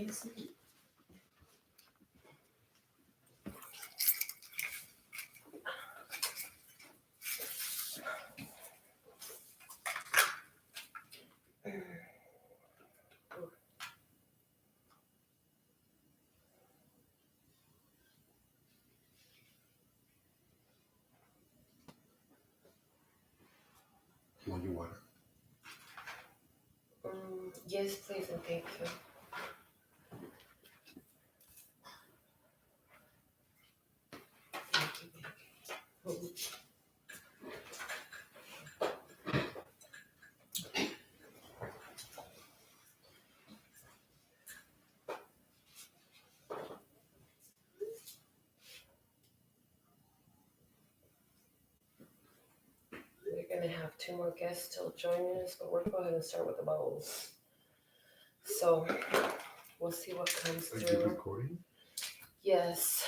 can't see. Want your water? Yes, please, and thank you. We're going to have 2 more guests still joining us, but we're going to go ahead and start with the bowls. So we'll see what comes Are you through. recording? Yes.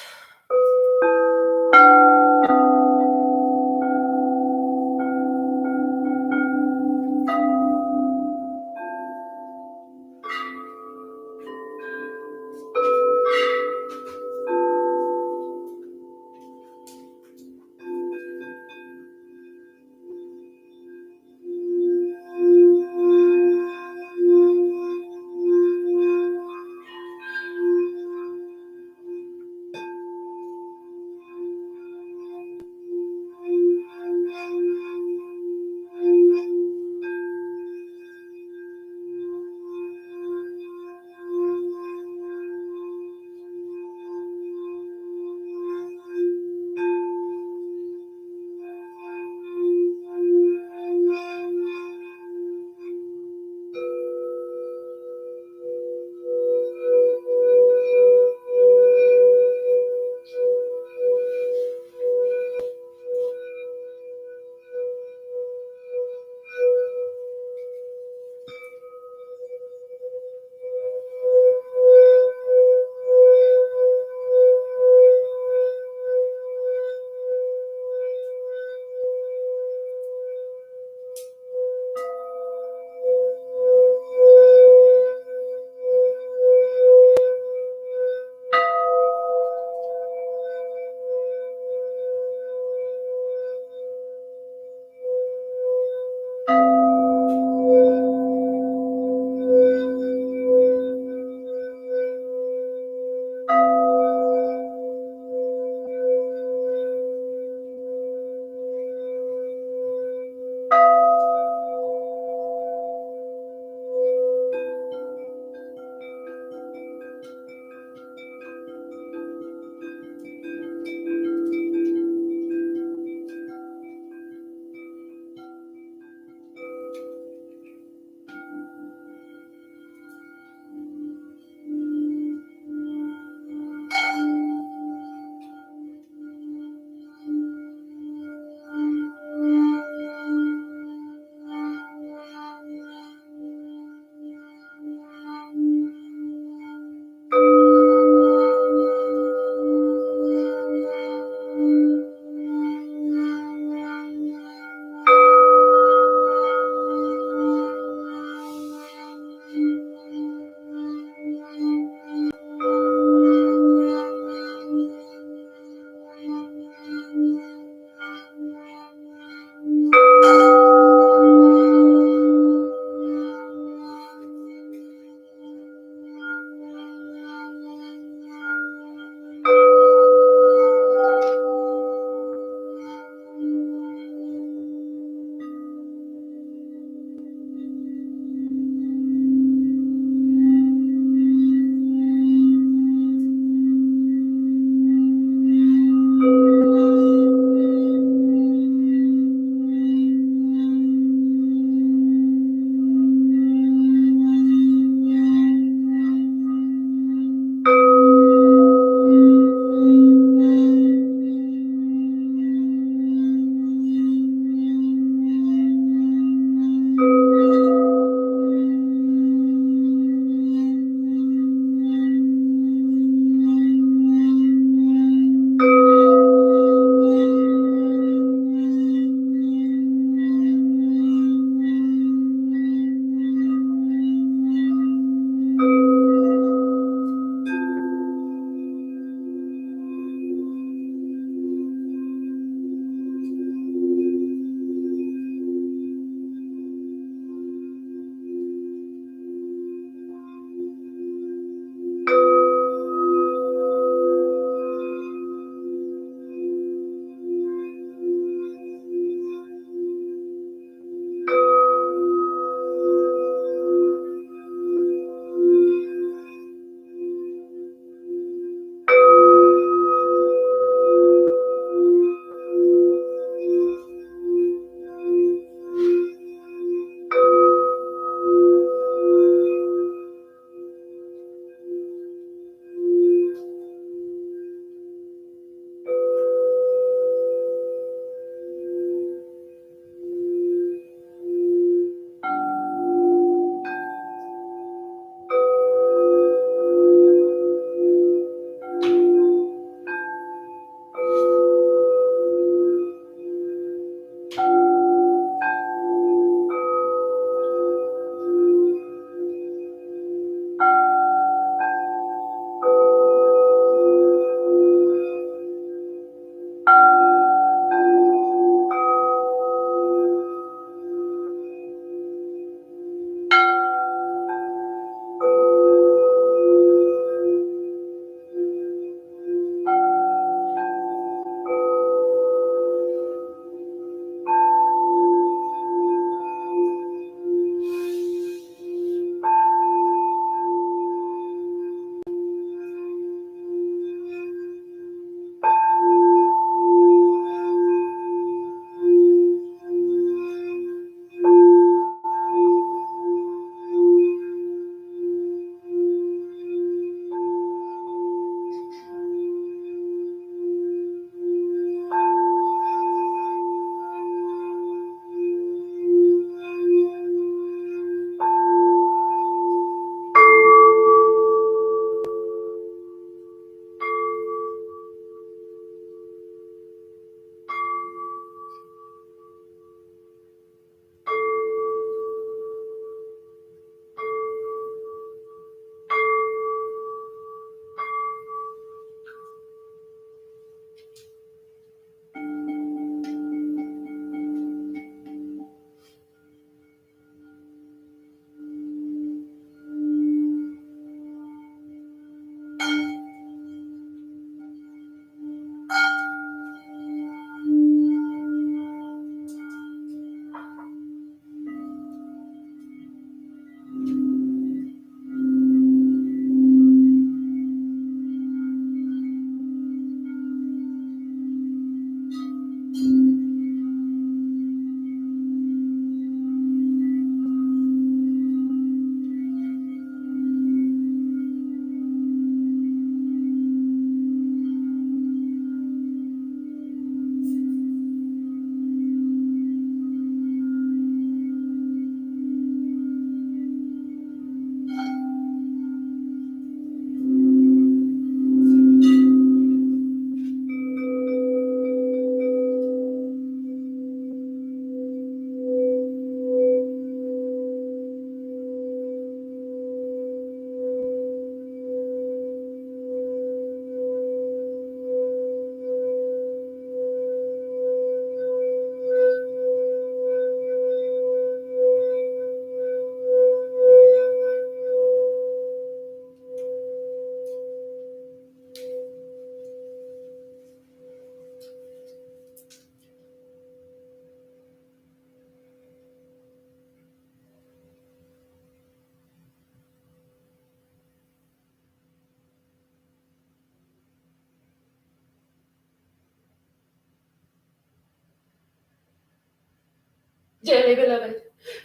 Dearly beloved,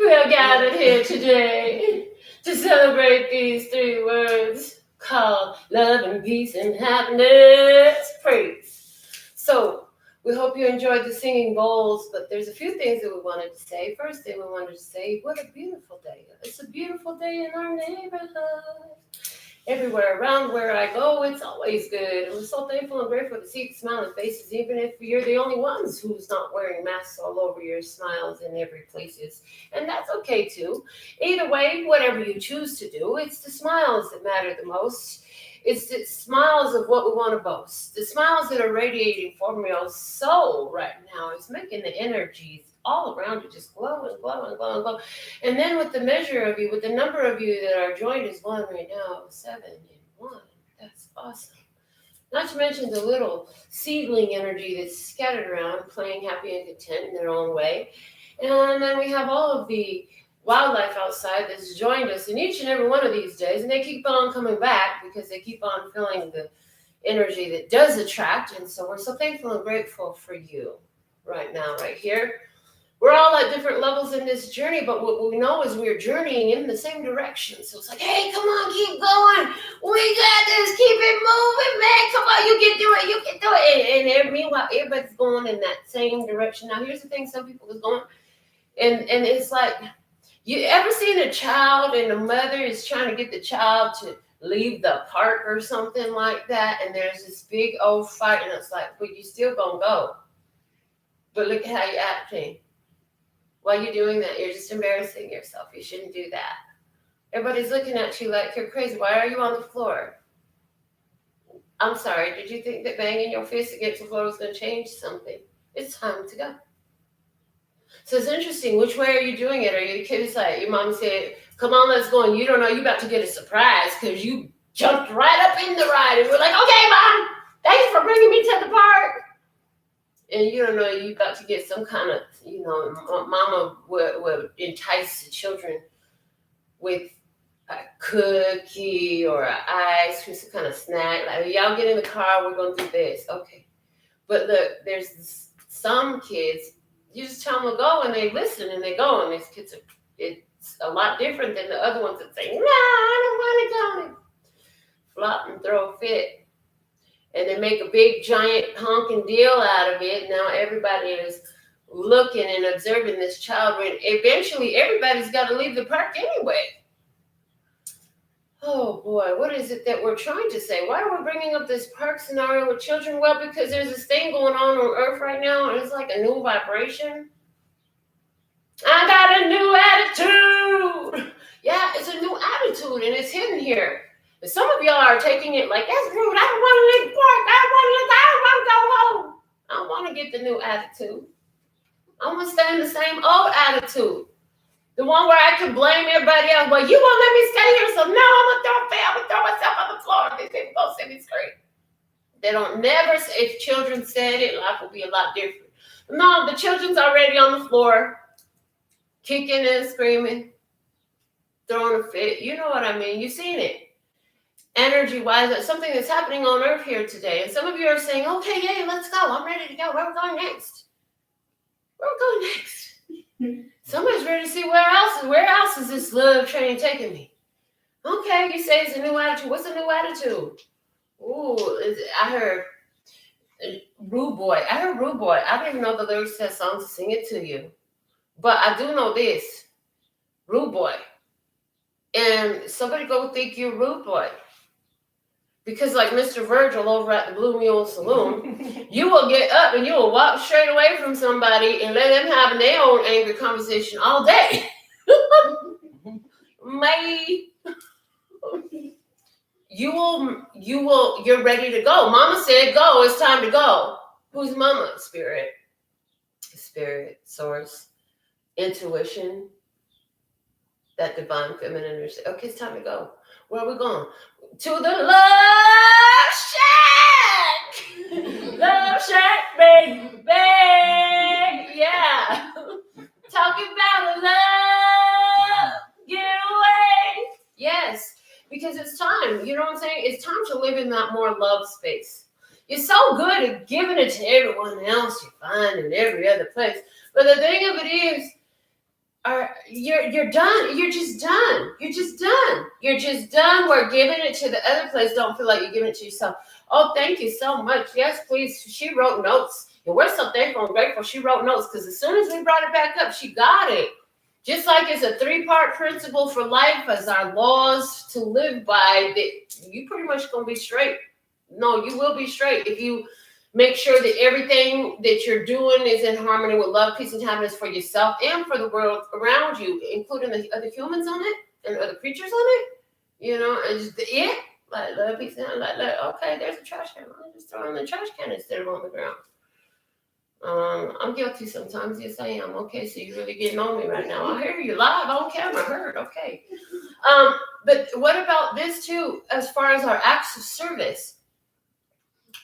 we are gathered here today to celebrate these 3 words called love and peace and happiness. Praise. So, we hope you enjoyed the singing bowls, but there's a few things that we wanted to say. First thing we wanted to say, what a beautiful day. It's a beautiful day in our neighborhood. Everywhere around where I go, it's always good. I'm so thankful and grateful to see smiling faces, even if you're the only ones who's not wearing masks all over your smiles in every places. And that's okay too. Either way, whatever you choose to do, it's the smiles that matter the most. It's the smiles of what we want to boast. The smiles that are radiating from your soul right now is making the energies all around you just glow and glow and glow and glow. And then with the measure of you, with the number of you that are joined as one right now, 7 and 1. That's awesome. Not to mention the little seedling energy that's scattered around, playing happy and content in their own way. And then we have all of the wildlife outside that's joined us in each and every one of these days. And they keep on coming back because they keep on feeling the energy that does attract. And so we're so thankful and grateful for you right now, right here. We're all at different levels in this journey, but what we know is we're journeying in the same direction. So it's like, hey, come on, keep going. We got this. Keep it moving, man. Come on, you can do it. You can do it. And meanwhile, everybody's going in that same direction. Now, here's the thing. Some people is going, and it's like, you ever seen a child and the mother is trying to get the child to leave the park or something like that, and there's this big old fight, and it's like, but you still gonna go. But look at how you're acting. While you're doing that, you're just embarrassing yourself. You shouldn't do that. Everybody's looking at you like you're crazy. Why are you on the floor? I'm sorry. Did you think that banging your fist against the floor was going to change something? It's time to go. So it's interesting. Which way are you doing it? Are you the kid like your mom said, come on, let's go. And you don't know you're about to get a surprise because you jumped right up in the ride. And we're like, okay, Mom, thanks for bringing me to the park. And you don't know you're about to get some kind of, mama would entice the children with a cookie or an ice cream, some kind of snack. Like, y'all get in the car, we're going to do this. Okay. But look, there's some kids, you just tell them to go and they listen and they go. And these kids, it's a lot different than the other ones that say, no, I don't want to go. Flop and throw a fit. And they make a big, giant, honking deal out of it. Now everybody is looking and observing this child. When eventually, everybody's got to leave the park anyway. Oh, boy. What is it that we're trying to say? Why are we bringing up this park scenario with children? Well, because there's this thing going on Earth right now, and it's like a new vibration. I got a new attitude. Yeah, it's a new attitude, and it's hidden here. But some of y'all are taking it like, that's rude. I don't want to leave the park. I don't want to go home. I don't want to get the new attitude. I want to stay in the same old attitude. The one where I can blame everybody else. Well, you won't let me stay here, so no, I'm going to throw a fit. I'm going to throw myself on the floor. These people going to set me straight. They don't never say, if children said it, life would be a lot different. No, the children's already on the floor, kicking and screaming, throwing a fit. You know what I mean. You've seen it. Energy-wise, that's something that's happening on Earth here today. And some of you are saying, okay, yay, let's go. I'm ready to go. Where are we going next? Where are we going next? Somebody's ready to see where else is this love train taking me? Okay, you say it's a new attitude. What's a new attitude? Ooh, I heard Rude Boy. I don't even know the lyrics to that song to sing it to you. But I do know this. Rude Boy. And somebody go think you're Rude Boy. Because like Mr. Virgil over at the Blue Mule Saloon, you will get up and you will walk straight away from somebody and let them have their own angry conversation all day. You're ready to go. Mama said go, it's time to go. Who's mama? Spirit, source, intuition, that divine feminine energy. Okay, it's time to go. Where are we going? To the Love Shack! Love Shack, baby! Yeah! Talking about a love getaway! Yes, because it's time. You know what I'm saying? It's time to live in that more love space. You're so good at giving it to everyone else you find in every other place. But the thing of it is, you're done. You're just done. You're just done. You're just done. We're giving it to the other place. Don't feel like you're giving it to yourself. Oh, thank you so much. Yes, please. She wrote notes. And we're so thankful and grateful she wrote notes, because as soon as we brought it back up, she got it. Just like it's a 3-part principle for life as our laws to live by, that you pretty much going to be straight. No, you will be straight if you make sure that everything that you're doing is in harmony with love, peace, and happiness for yourself and for the world around you, including the other humans on it and other creatures on it. You know, and just like love, peace, and like, okay, there's a trash can. I'll just throw it in the trash can instead of on the ground. I'm guilty sometimes. Yes, I am. Okay, so you're really getting on me right now. I hear you live on camera. Heard. Okay. But what about this too? As far as our acts of service,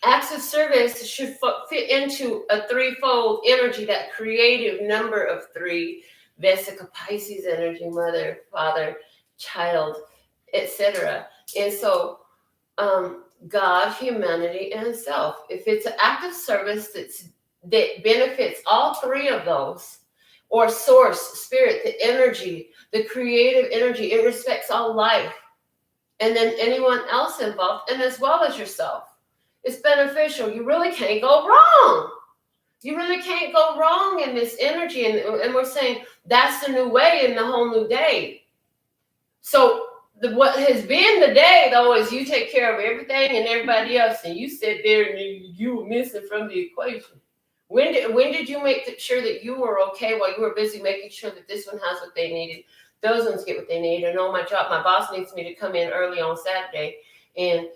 acts of service should fit into a 3-fold energy, that creative number of 3, Vesica Pisces energy, mother, father, child, etc. And so, God, humanity, and self. If it's an act of service that benefits all 3 of those, or source, spirit, the energy, the creative energy, it respects all life, and then anyone else involved, and as well as yourself. It's beneficial. You really can't go wrong. You really can't go wrong in this energy. And we're saying that's the new way in the whole new day. So what has been the day, though, is you take care of everything and everybody else, and you sit there and you were missing from the equation. When did you make sure that you were okay while you were busy making sure that this one has what they needed, those ones get what they need? And my job, my boss needs me to come in early on Saturday, and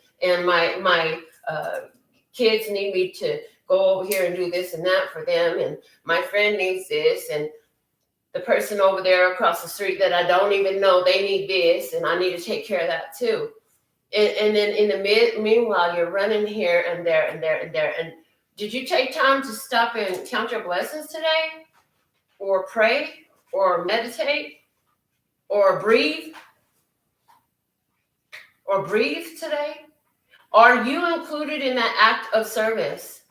my kids need me to go over here and do this and that for them, and my friend needs this, and the person over there across the street that I don't even know, they need this, and I need to take care of that too. And then in the meanwhile, you're running here and there and there and there. And did you take time to stop and count your blessings today, or pray, or meditate, or breathe today? Are you included in that act of service?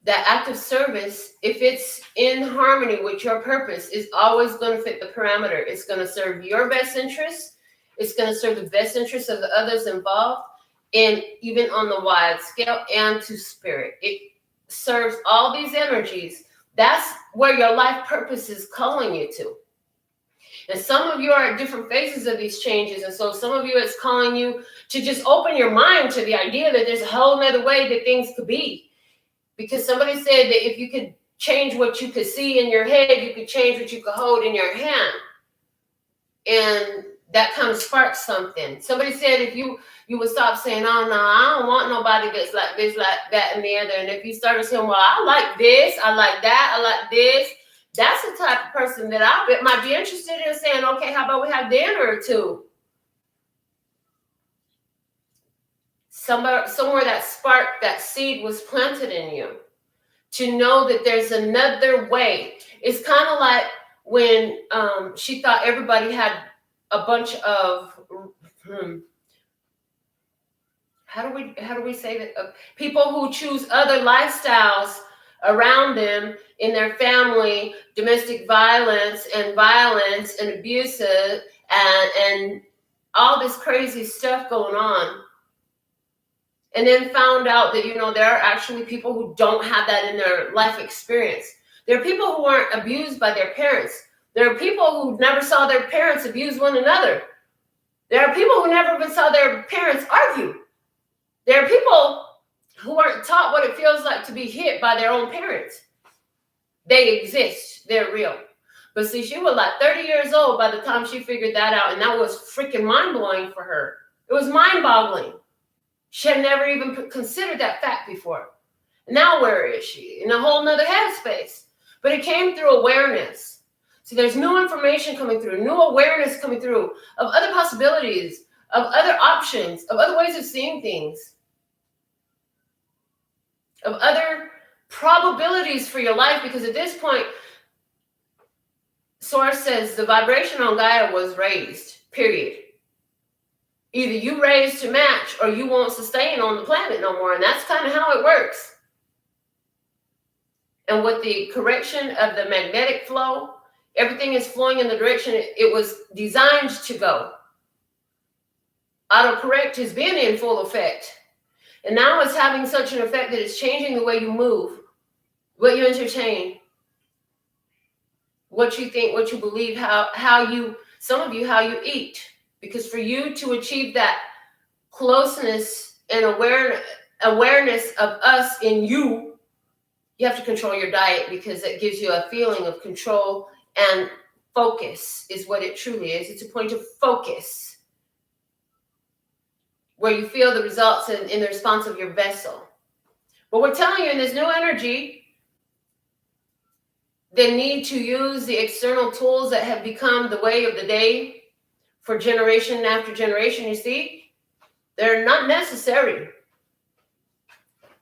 That act of service, if it's in harmony with your purpose, is always going to fit the parameter. It's going to serve your best interests. It's going to serve the best interests of the others involved, and even on the wide scale, and to spirit. It serves all these energies. That's where your life purpose is calling you to. And some of you are at different phases of these changes. And so some of you, it's calling you to just open your mind to the idea that there's a whole nother way that things could be. Because somebody said that if you could change what you could see in your head, you could change what you could hold in your hand. And that kind of sparks something. Somebody said if you would stop saying, oh, no, I don't want nobody that's like this, like that, and the other. And if you started saying, well, I like this, I like that, I like this, that's the type of person that I might be interested in saying, okay, how about we have dinner or two? Somewhere that spark, that seed was planted in you to know that there's another way. It's kind of like when she thought everybody had a bunch of, how do we say that? People who choose other lifestyles around them in their family, domestic violence and abuse and all this crazy stuff going on. And then found out that, there are actually people who don't have that in their life experience. There are people who aren't abused by their parents. There are people who never saw their parents abuse one another. There are people who never even saw their parents argue. There are people who aren't taught what it feels like to be hit by their own parents. They exist. They're real. But see, she was like 30 years old by the time she figured that out, and that was freaking mind-blowing for her. It was mind-boggling. She had never even considered that fact before. Now where is she? In a whole nother headspace. But it came through awareness. See, there's new information coming through, new awareness coming through of other possibilities, of other options, of other ways of seeing things, of other probabilities for your life. Because at this point, Source says the vibration on Gaia was raised, period. Either you raise to match or you won't sustain on the planet no more. And that's kind of how it works. And with the correction of the magnetic flow Everything is flowing in the direction it was designed to go. Autocorrect has been in full effect. And now it's having such an effect that it's changing the way you move, what you entertain, what you think, what you believe, how you, some of you, how you eat. Because for you to achieve that closeness and awareness of us in you, you have to control your diet, because it gives you a feeling of control and focus is what it truly is. It's a point of focus where you feel the results in the response of your vessel. But we're telling you in this new energy, they need to use the external tools that have become the way of the day for generation after generation. You see, they're not necessary.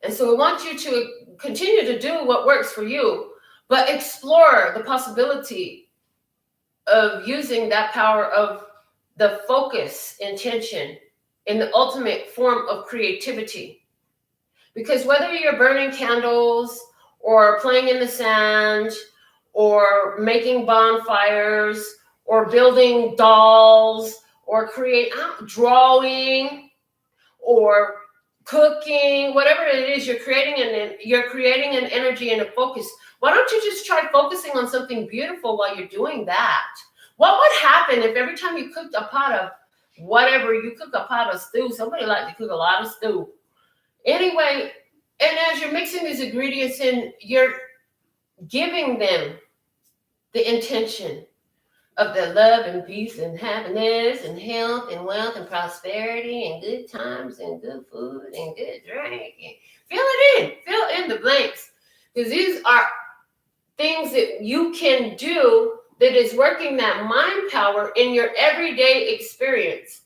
And so we want you to continue to do what works for you, but explore the possibility of using that power of the focus, intention, in the ultimate form of creativity. Because whether you're burning candles or playing in the sand or making bonfires or building dolls or drawing or cooking, whatever it is, you're creating an energy and a focus. Why don't you just try focusing on something beautiful while you're doing that? What would happen if every time you cooked a pot of whatever, you cook a pot of stew? Somebody like to cook a lot of stew. Anyway, and as you're mixing these ingredients in, you're giving them the intention of the love and peace and happiness and health and wealth and prosperity and good times and good food and good drink. And fill in the blanks. Because these are things that you can do that is working that mind power in your everyday experience.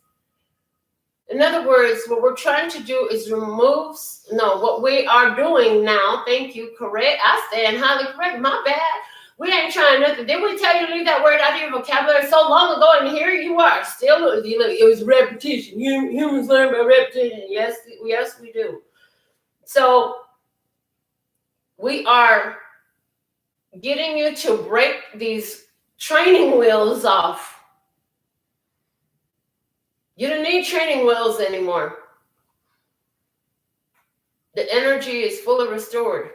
In other words, what we're trying to do is what we are doing now, thank you, correct. I stand highly correct, my bad. We ain't trying nothing. Didn't we tell you to leave that word out of your vocabulary so long ago? And here you are, still, it was repetition. Humans learn by repetition. Yes, we do. So we are getting you to break these training wheels off. You don't need training wheels anymore. The energy is fully restored.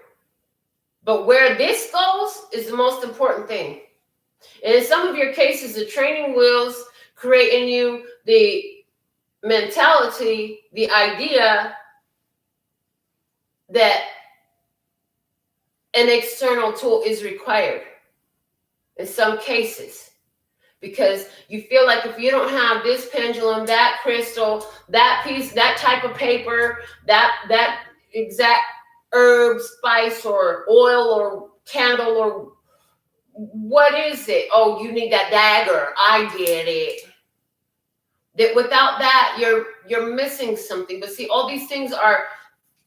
But where this goes is the most important thing. And in some of your cases, the training wheels create in you the mentality, the idea that an external tool is required in some cases. Because you feel like if you don't have this pendulum, that crystal, that piece, that type of paper, that exact herb, spice, or oil, or candle, or what is it? Oh, you need that dagger. I get it. That without that, you're missing something. But see, all these things are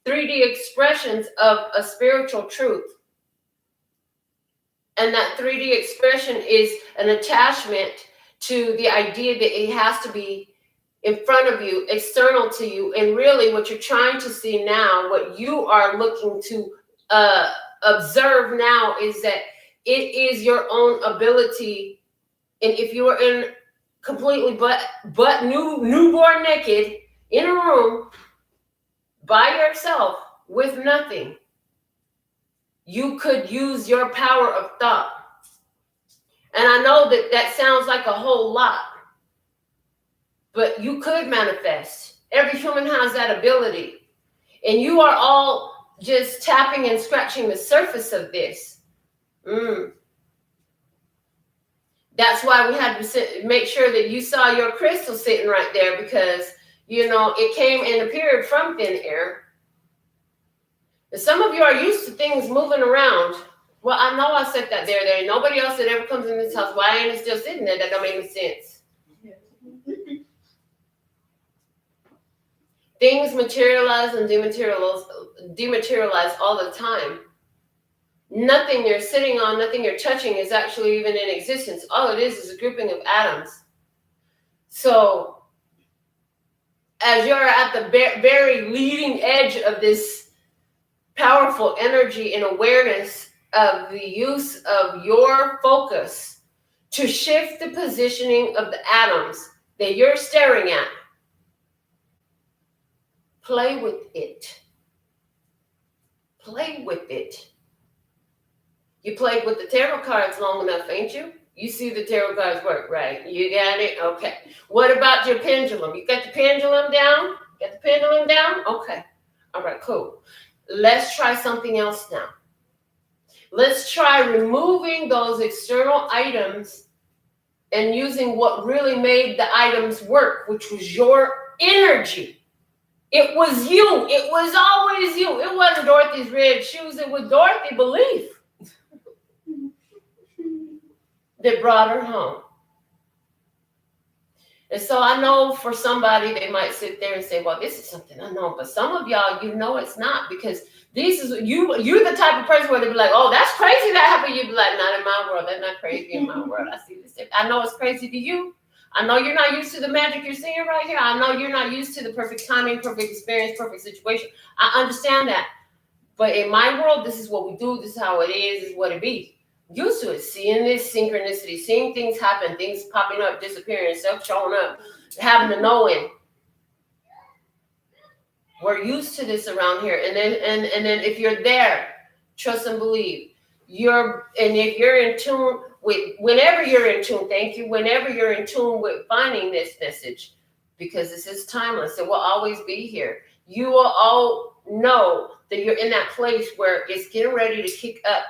3D expressions of a spiritual truth. And that 3D expression is an attachment to the idea that it has to be in front of you, external to you. And really what you're trying to see now, what you are looking to observe now, is that it is your own ability. And if you are in completely newborn naked in a room by yourself with nothing, you could use your power of thought. And I know that sounds like a whole lot, but you could manifest. Every human has that ability. And you are all just tapping and scratching the surface of this. That's why we had to make sure that you saw your crystal sitting right there, because, it came and appeared from thin air. And some of you are used to things moving around. Well, I know I said that there. There ain't nobody else that ever comes in this house. Why ain't it still sitting there? That don't make any sense. Things materialize and dematerialize all the time. Nothing you're sitting on, nothing you're touching is actually even in existence. All it is a grouping of atoms. So, as you're at the very leading edge of this powerful energy and awareness of the use of your focus to shift the positioning of the atoms that you're staring at. Play with it. Play with it. You played with the tarot cards long enough, ain't you? You see the tarot cards work, right? You got it? Okay. What about your pendulum? You got the pendulum down? Got the pendulum down? Okay. All right, cool. Let's try something else now. Let's try removing those external items and using what really made the items work, which was your energy. It was you. It was always you. It wasn't Dorothy's red shoes. It was Dorothy's belief that brought her home. And so I know for somebody, they might sit there and say, well, this is something I know. But some of y'all, you know it's not, because you're the type of person where they be like, oh, that's crazy that happened. You'd be like, not in my world. That's not crazy in my world. I see this. I know it's crazy to you. I know you're not used to the magic you're seeing right here. I know you're not used to the perfect timing, perfect experience, perfect situation. I understand that. But in my world, this is what we do. This is how it is. This is what it be. Used to it, seeing this synchronicity, seeing things happen, things popping up, disappearing, stuff showing up, having to know it. We're used to this around here. And then if you're there, trust and believe. If you're in tune with, whenever you're in tune, thank you, whenever you're in tune with finding this message, because this is timeless, it will always be here. You will all know that you're in that place where it's getting ready to kick up.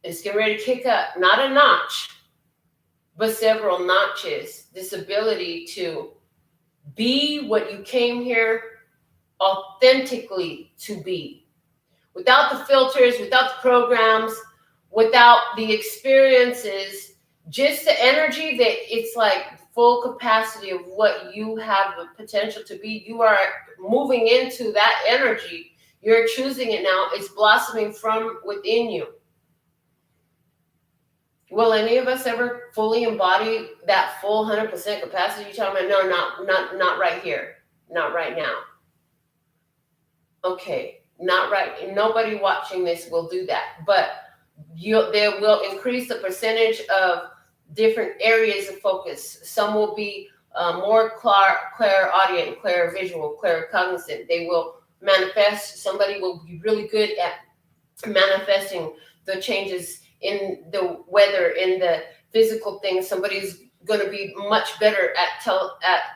It's getting ready to kick up, not a notch, but several notches. This ability to be what you came here authentically to be. Without the filters, without the programs, without the experiences, just the energy that it's like full capacity of what you have the potential to be. You are moving into that energy. You're choosing it now. It's blossoming from within you. Will any of us ever fully embody that full 100% capacity you're talking about? No, not right here. Not right now. Okay, not right. Nobody watching this will do that. But they will increase the percentage of different areas of focus. Some will be more clairaudient, clairvisual, claircognizant. They will manifest. Somebody will be really good at manifesting the changes in the weather, in the physical things. Somebody's going to be much better at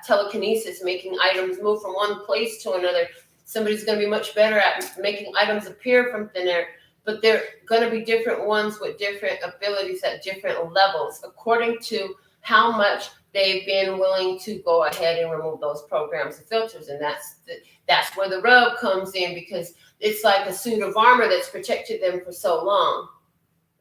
telekinesis, making items move from one place to another. Somebody's going to be much better at making items appear from thin air. But they're going to be different ones with different abilities at different levels, according to how much they've been willing to go ahead and remove those programs and filters. And that's where the rub comes in, because it's like a suit of armor that's protected them for so long.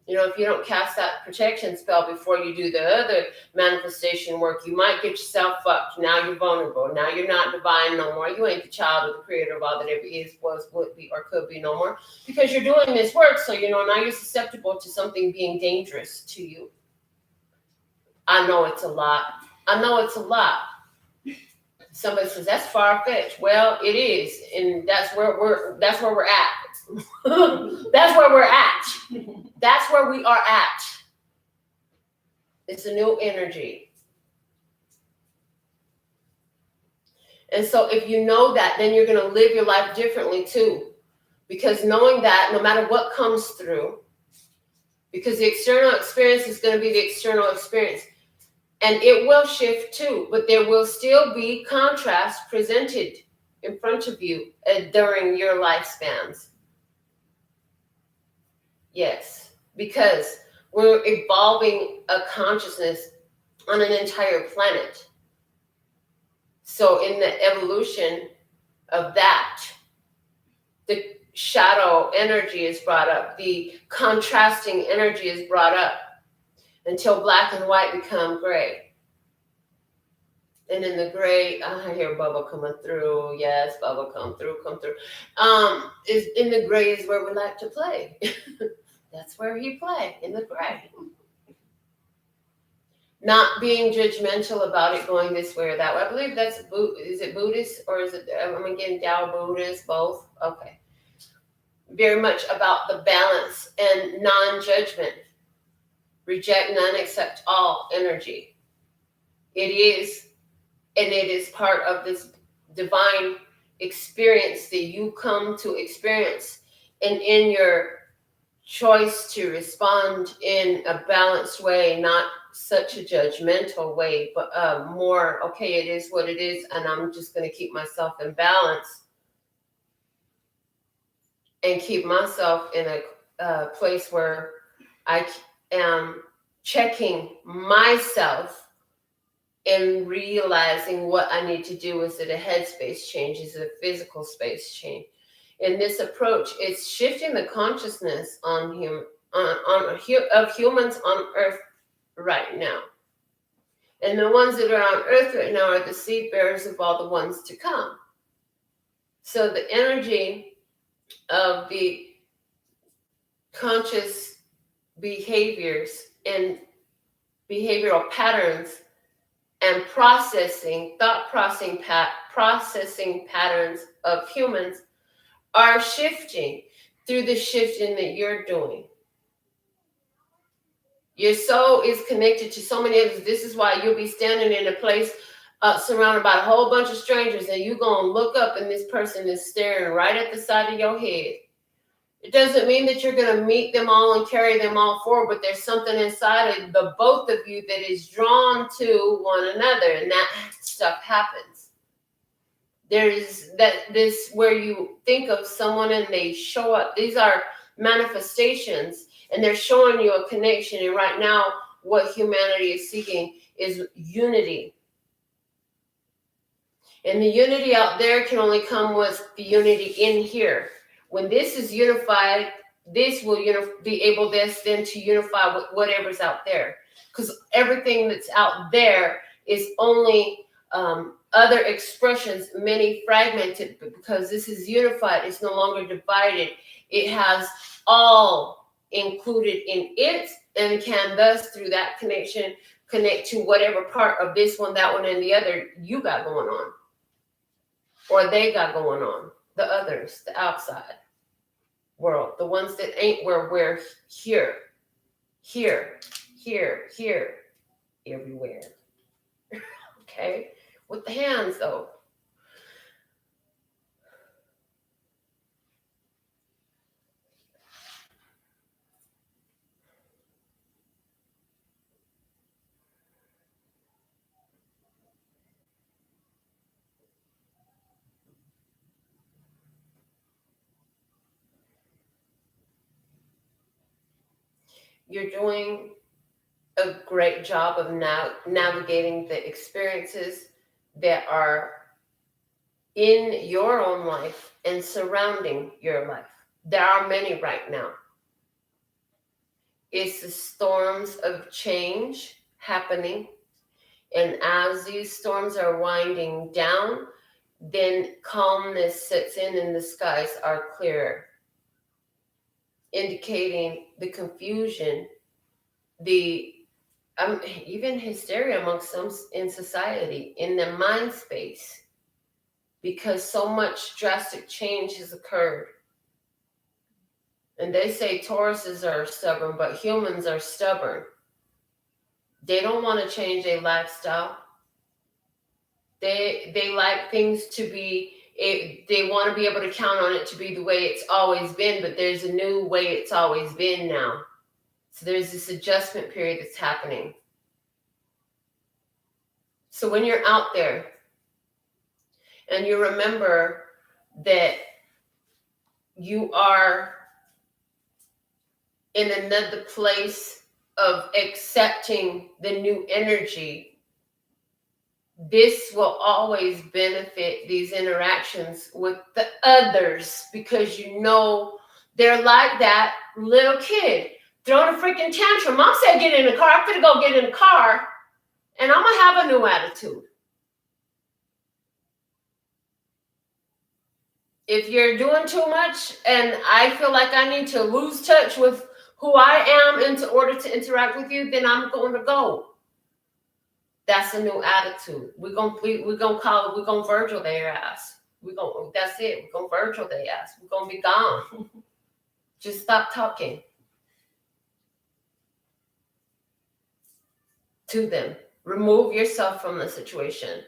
You know, if you don't cast that protection spell before you do the other manifestation work, you might get yourself fucked. Now you're vulnerable. Now you're not divine no more. You ain't the child of the creator of all that ever is, was, would be, or could be no more. Because you're doing this work, so, you know, now you're susceptible to something being dangerous to you. I know it's a lot. Somebody says, that's far-fetched. Well, it is. And that's where we're at. That's where we're at. That's where we are at. It's a new energy. And so if you know that, then you're going to live your life differently too. Because knowing that no matter what comes through, because the external experience is going to be the external experience. And it will shift too, but there will still be contrast presented in front of you during your lifespans. Yes, because we're evolving a consciousness on an entire planet. So in the evolution of that, the shadow energy is brought up, the contrasting energy is brought up until black and white become gray. And in the gray, I hear Bubba coming through. Yes, Bubba, come through. Is in the gray is where we like to play. That's where he play, in the gray. Not being judgmental about it going this way or that way. I believe that's, is it Buddhist or is it, I'm again, Tao Buddhist, both? Okay. Very much about the balance and non-judgment. Reject none, accept all energy. It is, and it is part of this divine experience that you come to experience. And in your choice to respond in a balanced way, not such a judgmental way, but more, okay, it is what it is, and I'm just going to keep myself in balance and keep myself in a place where I am checking myself and realizing what I need to do. Is it a headspace change? Is it a physical space change? In this approach, it's shifting the consciousness of humans on Earth right now. And the ones that are on Earth right now are the seed bearers of all the ones to come. So the energy of the conscious behaviors and behavioral patterns and thought processing patterns of humans are shifting through the shifting that you're doing. Your soul is connected to so many others. This is why you'll be standing in a place surrounded by a whole bunch of strangers, and you're going to look up and this person is staring right at the side of your head. It doesn't mean that you're going to meet them all and carry them all forward, but there's something inside of the both of you that is drawn to one another, and that stuff happens. There's this where you think of someone and they show up. These are manifestations, and they're showing you a connection. And right now, what humanity is seeking is unity. And the unity out there can only come with the unity in here. When this is unified, this will be able then to unify with whatever's out there. Because everything that's out there is only other expressions, many fragmented, but because this is unified, it's no longer divided. It has all included in it, and can thus, through that connection, connect to whatever part of this one, that one, and the other you got going on. Or they got going on. The others, the outside world, the ones that ain't where we're here, everywhere. Okay? With the hands, though. You're doing a great job of navigating the experiences that are in your own life and surrounding your life. There are many right now. It's the storms of change happening. And as these storms are winding down, then calmness sets in and the skies are clearer, indicating the confusion, the even hysteria amongst some in society, in the mind space, because so much drastic change has occurred. And they say Tauruses are stubborn, but humans are stubborn. They don't want to change their lifestyle. They like things to be, they want to be able to count on it to be the way it's always been, but there's a new way it's always been now. So there's this adjustment period that's happening. So when you're out there and you remember that you are in another place of accepting the new energy, this will always benefit these interactions with the others, because you know they're like that little kid throwing a freaking tantrum. Mom said, get in the car. I'm gonna go get in the car, and I'm gonna have a new attitude. If you're doing too much and I feel like I need to lose touch with who I am in order to interact with you, then I'm going to go. That's a new attitude. We're gonna call it, we're gonna Virgil their ass. That's it. We're gonna Virgil their ass. We're gonna be gone. Just stop talking. to them. Remove yourself from the situation.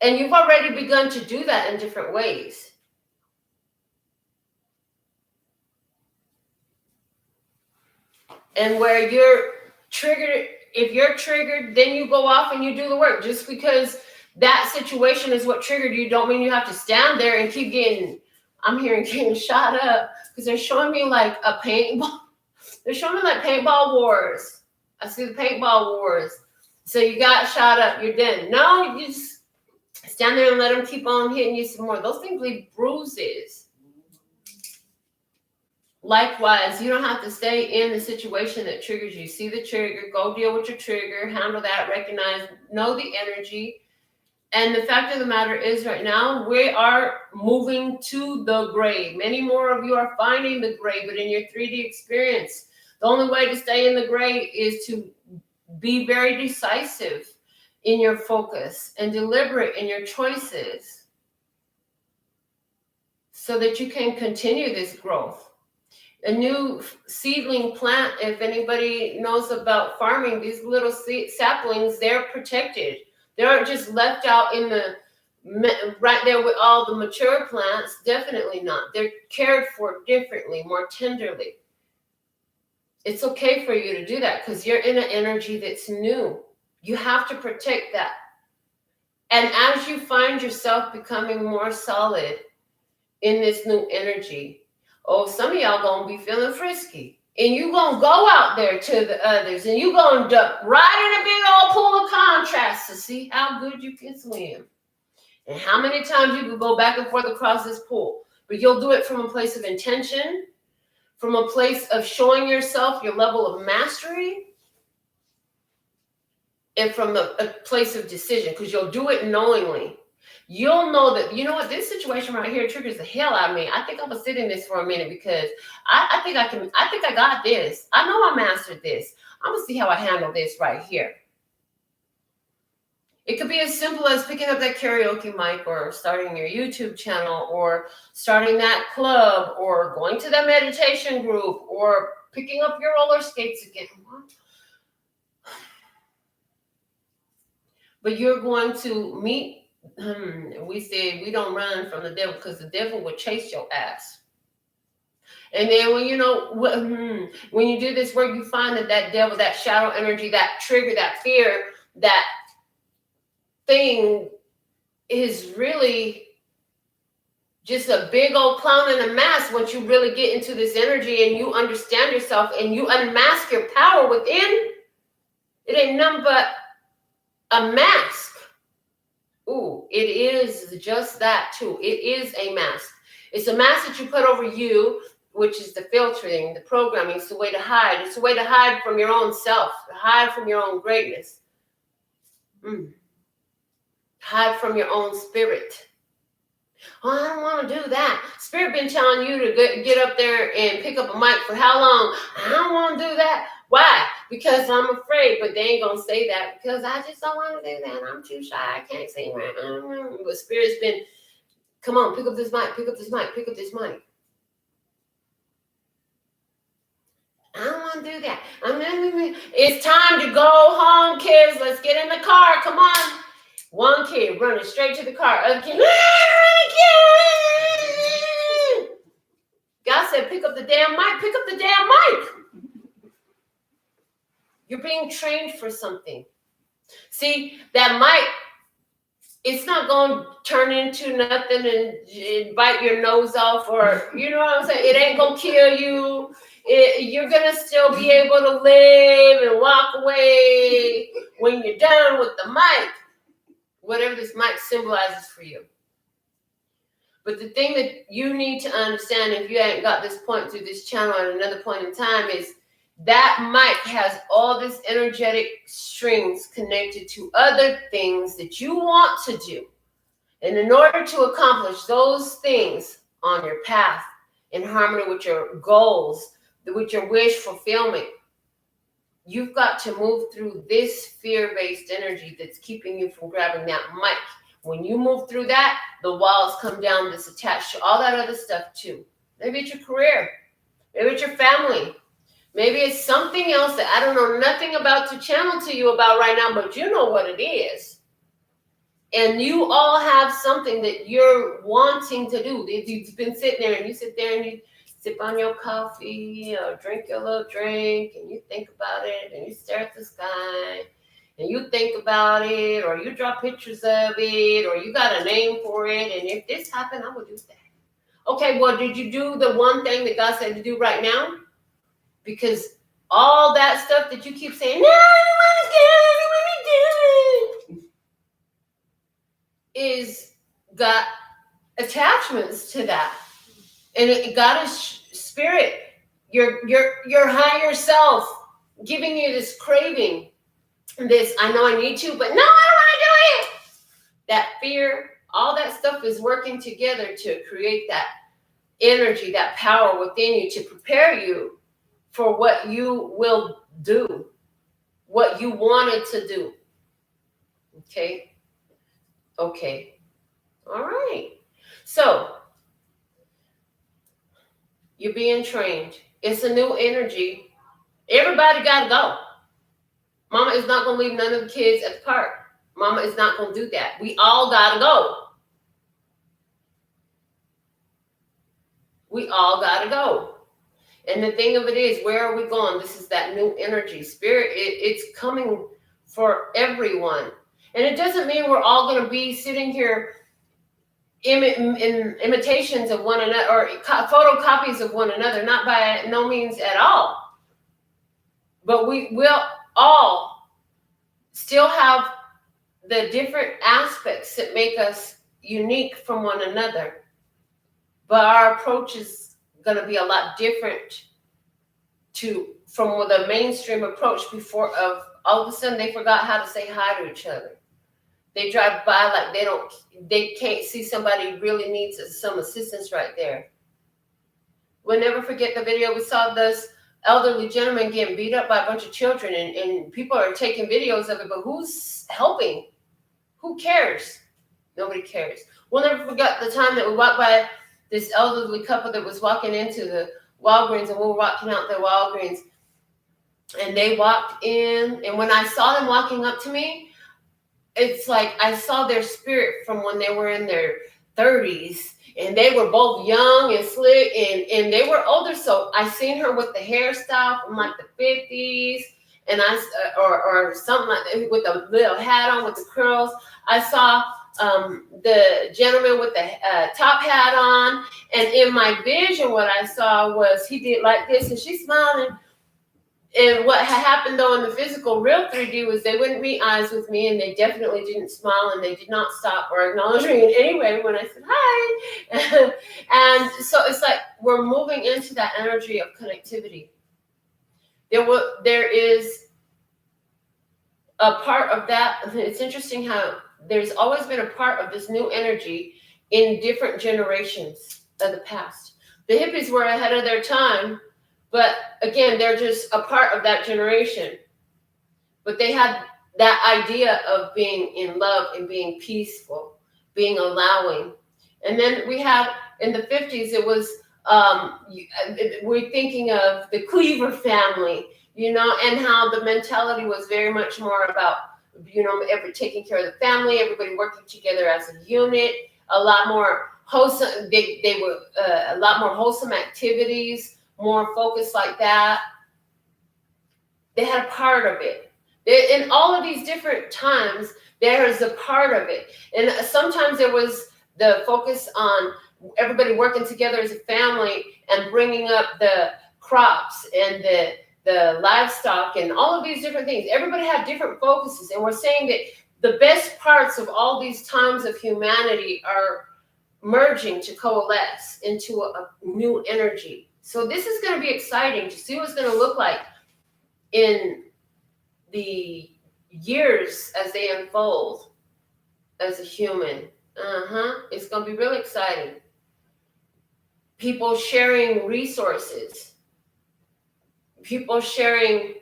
And you've already begun to do that in different ways. And where you're triggered, if you're triggered, then you go off and you do the work. Just because that situation is what triggered you, don't mean you have to stand there and keep getting, I'm hearing getting shot up, because they're showing me like a paintball. They're showing me like paintball wars. I see the paintball wars. So you got shot up, you're dead. No, you just stand there and let them keep on hitting you some more. Those things leave bruises. Likewise, you don't have to stay in the situation that triggers you. See the trigger, go deal with your trigger, handle that, recognize, know the energy. And the fact of the matter is right now, we are moving to the gray. Many more of you are finding the gray, but in your 3D experience, the only way to stay in the gray is to be very decisive in your focus and deliberate in your choices so that you can continue this growth. A new seedling plant, if anybody knows about farming, these little saplings, they're protected. They aren't just left out in the right there with all the mature plants. Definitely not. They're cared for differently, more tenderly. It's okay for you to do that because you're in an energy that's new. You have to protect that. And as you find yourself becoming more solid in this new energy, oh, some of y'all gonna be feeling frisky. And you gonna go out there to the others and you gonna duck right in a big old pool of contrast to see how good you can swim. And how many times you can go back and forth across this pool. But you'll do it from a place of intention, from a place of showing yourself your level of mastery, and from a place of decision, because you'll do it knowingly. You'll know that, you know what, this situation right here triggers the hell out of me. I think I'm gonna sit in this for a minute because I think I got this. I know I mastered this. I'm gonna see how I handle this right here. It could be as simple as picking up that karaoke mic or starting your YouTube channel or starting that club or going to that meditation group or picking up your roller skates again. But you're going to meet, we said we don't run from the devil because the devil will chase your ass. And then when when you do this work, you find that devil, that shadow energy, that trigger, that fear, that thing is really just a big old clown in a mask. Once you really get into this energy and you understand yourself and you unmask your power within, it ain't nothing but a mask. Ooh, it is just that too. It is a mask. It's a mask that you put over you, which is the filtering, the programming. It's a way to hide. It's a way to hide from your own self, to hide from your own greatness. Hide from your own spirit. Oh, I don't want to do that. Spirit been telling you to get up there and pick up a mic for how long? I don't want to do that. Why? Because I'm afraid, but they ain't gonna say that because I just don't want to do that. I'm too shy. I can't sing right. But Spirit's been, come on, pick up this mic, pick up this mic, pick up this mic. I don't want to do that. It's time to go home, kids. Let's get in the car. Come on. One kid running straight to the car. Other kid, God said, pick up the damn mic. Pick up the damn mic. You're being trained for something. See, that mic, it's not going to turn into nothing and bite your nose off or, you know what I'm saying? It ain't going to kill you. You're going to still be able to live and walk away when you're done with the mic, whatever this mic symbolizes for you. But the thing that you need to understand, if you ain't got this point through this channel at another point in time, is that mic has all this energetic strings connected to other things that you want to do. And in order to accomplish those things on your path, in harmony with your goals, with your wish fulfillment, you've got to move through this fear-based energy that's keeping you from grabbing that mic. When you move through that, the walls come down that's attached to all that other stuff too. Maybe it's your career. Maybe it's your family. Maybe it's something else that I don't know nothing about to channel to you about right now, but you know what it is. And you all have something that you're wanting to do. You've been sitting there and you sit there and you sip on your coffee or drink your little drink and you think about it and you stare at the sky and you think about it, or you draw pictures of it, or you got a name for it. And if this happened, I would do that. Okay, well, did you do the one thing that God said to do right now? Because all that stuff that you keep saying, no, I don't want to do it, is got attachments to that. And God is spirit, your higher self giving you this craving, this, I know I need to, but no, I don't want to do it. That fear, all that stuff is working together to create that energy, that power within you to prepare you for what you will do, what you wanted to do. Okay? Okay. All right. So, you're being trained. It's a new energy. Everybody got to go. Mama is not going to leave none of the kids at the park. Mama is not going to do that. We all got to go. We all got to go. And the thing of it is, where are we going? This is that new energy. Spirit, it's coming for everyone. And it doesn't mean we're all going to be sitting here in imitations of one another or photocopies of one another. Not by no means at all. But we will all still have the different aspects that make us unique from one another. But our approach is going to be a lot different from the mainstream approach before of all of a sudden they forgot how to say hi to each other. They drive by like they can't see somebody really needs some assistance right there. We'll never forget the video. We saw this elderly gentleman getting beat up by a bunch of children, and people are taking videos of it, but who's helping? Who cares? Nobody cares. We'll never forget the time that we walked by this elderly couple that was walking into the Walgreens, and we were walking out the Walgreens, and they walked in, and when I saw them walking up to me, it's like I saw their spirit from when they were in their 30s, and they were both young and slick, and they were older. So I seen her with the hairstyle from like the 50s, and or something like that, with a little hat on with the curls. I saw the gentleman with the top hat on, and in my vision, what I saw was he did like this, and she's smiling. And what had happened though in the physical, real 3D, was they wouldn't meet eyes with me, and they definitely didn't smile, and they did not stop or acknowledge me in any way when I said hi. And so it's like we're moving into that energy of connectivity. There is a part of that. It's interesting how there's always been a part of this new energy in different generations of the past. The hippies were ahead of their time. But again, they're just a part of that generation. But they had that idea of being in love and being peaceful, being allowing. And then we had in the 50s, it was, we're thinking of the Cleaver family, and how the mentality was very much more about, taking care of the family, everybody working together as a unit, a lot more wholesome, they were a lot more wholesome activities, more focused like that. They had a part of it. In all of these different times, there is a part of it. And sometimes there was the focus on everybody working together as a family and bringing up the crops and the livestock and all of these different things. Everybody had different focuses. And we're saying that the best parts of all these times of humanity are merging to coalesce into a new energy. So this is going to be exciting to see what it's going to look like in the years as they unfold as a human. It's going to be really exciting. People sharing resources. People sharing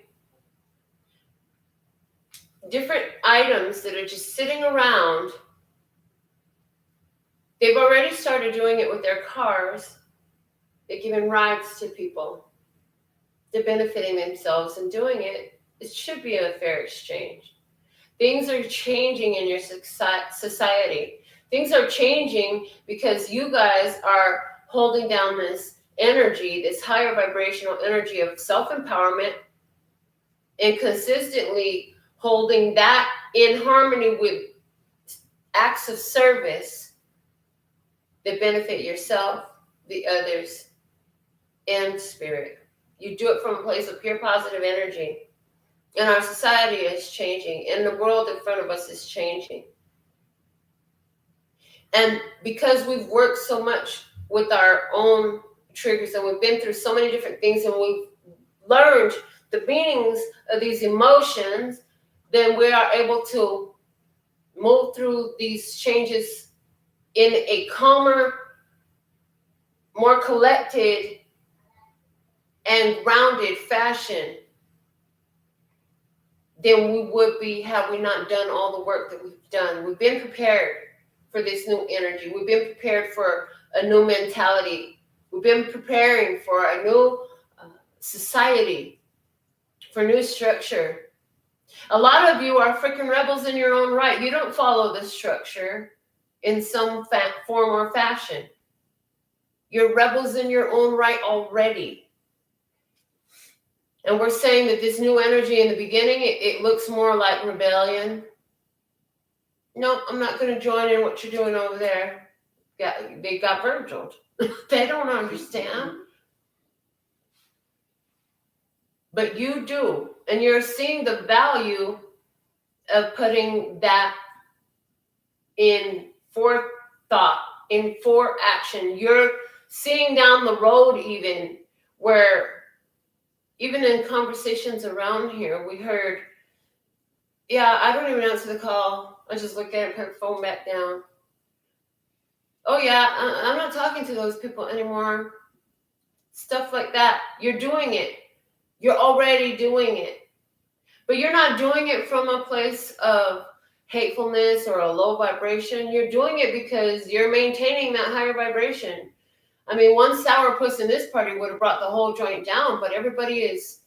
different items that are just sitting around. They've already started doing it with their cars. They're giving rides to people. They're benefiting themselves and doing it. It should be a fair exchange. Things are changing in your society. Things are changing because you guys are holding down this energy, this higher vibrational energy of self-empowerment, and consistently holding that in harmony with acts of service that benefit yourself, the others, and spirit. You do it from a place of pure positive energy. And our society is changing, and the world in front of us is changing. And because we've worked so much with our own triggers, and we've been through so many different things, and we've learned the meanings of these emotions, then we are able to move through these changes in a calmer, more collected, and grounded fashion than we would be had we not done all the work that we've done. We've been prepared for this new energy. We've been prepared for a new mentality. We've been preparing for a new society, for new structure. A lot of you are freaking rebels in your own right. You don't follow the structure in some form or fashion. You're rebels in your own right already. And we're saying that this new energy in the beginning, it looks more like rebellion. No, I'm not going to join in what you're doing over there. Yeah, they got Virgil. They don't understand. But you do. And you're seeing the value of putting that in forethought, in action. You're seeing down the road even where, even in conversations around here, we heard, yeah, I don't even answer the call. I just look at it and put the phone back down. Oh, yeah, I'm not talking to those people anymore. Stuff like that. You're doing it. You're already doing it. But you're not doing it from a place of hatefulness or a low vibration. You're doing it because you're maintaining that higher vibration. I mean, one sourpuss in this party would have brought the whole joint down, but everybody is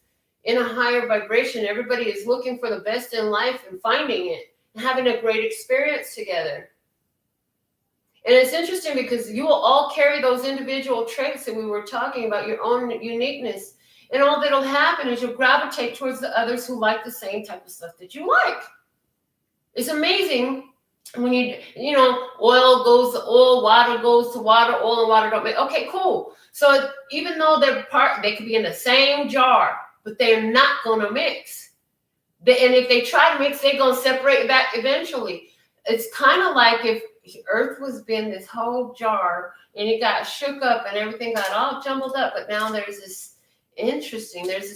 in a higher vibration. Everybody is looking for the best in life and finding it and having a great experience together. And it's interesting because you will all carry those individual traits that we were talking about, your own uniqueness. And all that'll happen is you'll gravitate towards the others who like the same type of stuff that you like. It's amazing when you know, oil goes to oil, water goes to water, oil and water don't mix. Okay, cool. So even though they could be in the same jar, but they're not going to mix. And if they try to mix, they're going to separate back eventually. It's kind of like if Earth was been this whole jar and it got shook up and everything got all jumbled up, but now there's this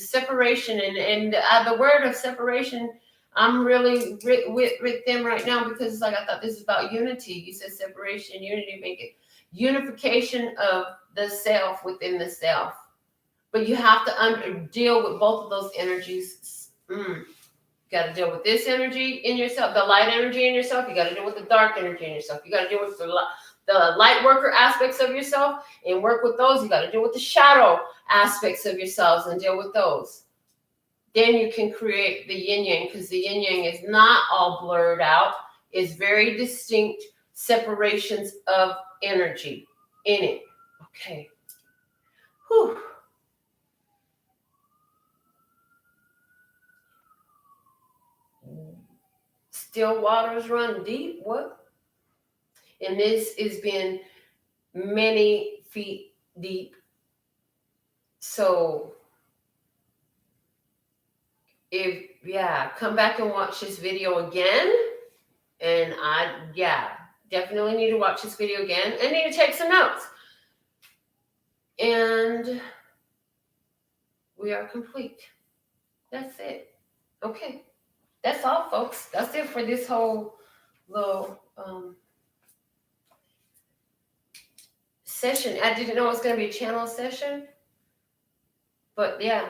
separation, and the word of separation, I'm really with them right now because it's like, I thought this is about unity. You said separation, unity, make it unification of the self within the self. But you have to deal with both of those energies. You got to deal with this energy in yourself, the light energy in yourself. You got to deal with the dark energy in yourself. You got to deal with the light worker aspects of yourself and work with those. You got to deal with the shadow aspects of yourselves and deal with those. Then you can create the yin yang, because the yin yang is not all blurred out. It's very distinct separations of energy in it. Okay. Whew. Still waters run deep. What? And this has been many feet deep. So come back and watch this video again. And definitely need to watch this video again. I need to take some notes. And we are complete. That's it. Okay. That's all, folks. That's it for this whole little session. I didn't know it was going to be a channel session. But yeah.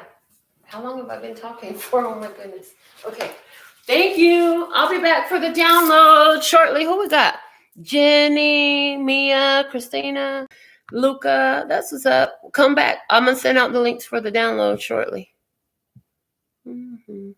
How long have I been talking for? Oh my goodness. Okay. Thank you. I'll be back for the download shortly. Who was that? Jenny, Mia, Christina. Luca, that's what's up. Come back. I'm going to send out the links for the download shortly. Mm-hmm.